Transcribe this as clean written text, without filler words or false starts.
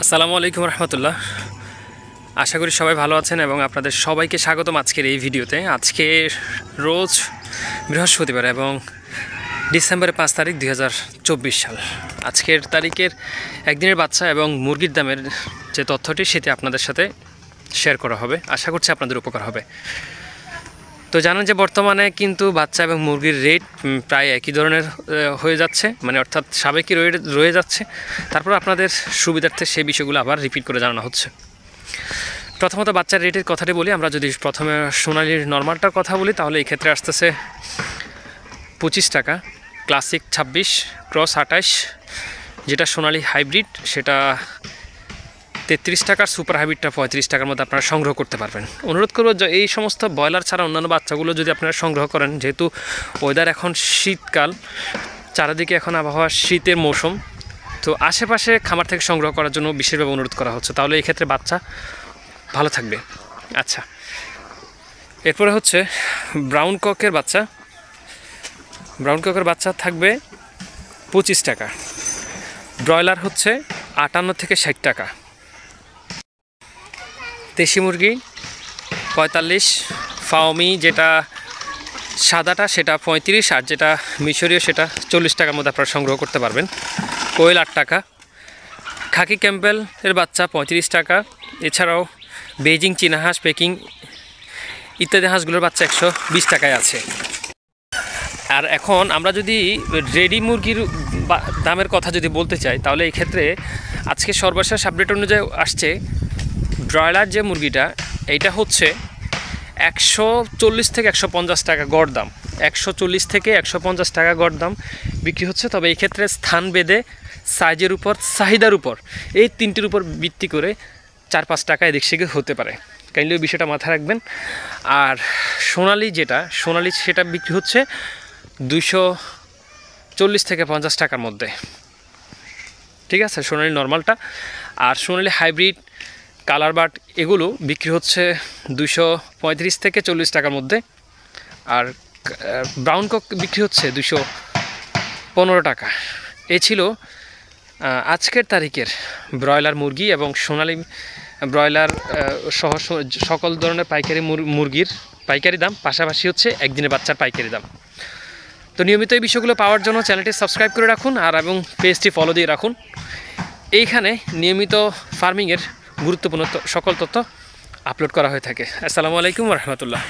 আসসালামু আলাইকুম রহমতুল্লাহ। আশা করি সবাই ভালো আছেন এবং আপনাদের সবাইকে স্বাগতম আজকের এই ভিডিওতে। আজকে রোজ বৃহস্পতিবার এবং ডিসেম্বরের 5 তারিখ 2024 সাল। আজকের তারিখের একদিনের বাচ্চা এবং মুরগির দামের যে তথ্যটি সেটি আপনাদের সাথে শেয়ার করা হবে। আশা করছি আপনাদের উপকার হবে। তো জানেন যে বর্তমানে কিন্তু বাচ্চা এবং মুরগির রেট প্রায় একই ধরনের হয়ে যাচ্ছে, মানে অর্থাৎ সাবেকি রয়ে যাচ্ছে। তারপর আপনাদের সুবিধার্থে সেই বিষয়গুলো আবার রিপিট করে জানানো হচ্ছে। প্রথমত বাচ্চার রেটের কথাটি বলি। আমরা যদি প্রথমে সোনালির নর্মালটার কথা বলি তাহলে এই ক্ষেত্রে আসতেছে 25 টাকা, ক্লাসিক 26, ক্রস 28, যেটা সোনালি হাইব্রিড সেটা 33 টাকার, সুপার হাইব্রিডটা 35 টাকার মধ্যে আপনারা সংগ্রহ করতে পারবেন। অনুরোধ করব যে এই সমস্ত ব্রয়লার ছাড়া অন্যান্য বাচ্চাগুলো যদি আপনারা সংগ্রহ করেন, যেহেতু ওয়েদার এখন শীতকাল, চারিদিকে এখন আবহাওয়া শীতের মৌসুম, তো আশেপাশে খামার থেকে সংগ্রহ করার জন্য বিশেষভাবে অনুরোধ করা হচ্ছে, তাহলে এই ক্ষেত্রে বাচ্চা ভালো থাকবে। আচ্ছা, এরপরে হচ্ছে ব্রাউন ককের বাচ্চা। ব্রাউন ককের বাচ্চা থাকবে 25 টাকা, ব্রয়লার হচ্ছে 58 থেকে 60 টাকা, দেশি মুরগি 45, ফাওমি যেটা সাদাটা সেটা 35, আর যেটা মিশরীয় সেটা 40 টাকার মধ্যে আপনারা সংগ্রহ করতে পারবেন। কোয়েল 8 টাকা, খাকি ক্যাম্পেল এর বাচ্চা 35 টাকা, এছাড়াও বেজিং চীনা হাঁস, পেকিং ইত্যাদি হাঁসগুলোর বাচ্চা 120 টাকায় আছে। আর এখন আমরা যদি রেডি মুরগির দামের কথা যদি বলতে চাই তাহলে এই ক্ষেত্রে আজকে সর্বশেষ আপডেট অনুযায়ী আসছে ব্রয়লার যে মুরগিটা এইটা হচ্ছে 140 থেকে 150 টাকা গড় দাম, 140 থেকে 150 টাকা গড় দাম বিক্রি হচ্ছে। তবে এই ক্ষেত্রে স্থান ভেদে, সাইজের উপর, চাহিদার উপর, এই তিনটির উপর ভিত্তি করে 4-5 টাকা এদিক সেদিক হতে পারে। কাইন্ডলি ওই বিষয়টা মাথায় রাখবেন। আর সোনালি সেটা বিক্রি হচ্ছে 240 থেকে 50 টাকার মধ্যে, ঠিক আছে, সোনালি নর্মালটা। আর সোনালি হাইব্রিড, কালার বাট এগুলো বিক্রি হচ্ছে 235 থেকে 40 টাকার মধ্যে। আর ব্রাউন কক বিক্রি হচ্ছে 215 টাকা। এ ছিল আজকের তারিখের ব্রয়লার মুরগি এবং সোনালি ব্রয়লার সহ সকল ধরনের পাইকারি মুরগির পাইকারি দাম, পাশাপাশি হচ্ছে একদিনের বাচ্চার পাইকারি দাম। তো নিয়মিত এই বিষয়গুলো পাওয়ার জন্য চ্যানেলটি সাবস্ক্রাইব করে রাখুন আর এবং পেজটি ফলো দিয়ে রাখুন। এইখানে নিয়মিত ফার্মিংয়ের গুরুত্বপূর্ণ সকল তথ্য আপলোড করা হয়ে থাকে। আসসালামু আলাইকুম রহমতুল্লাহ।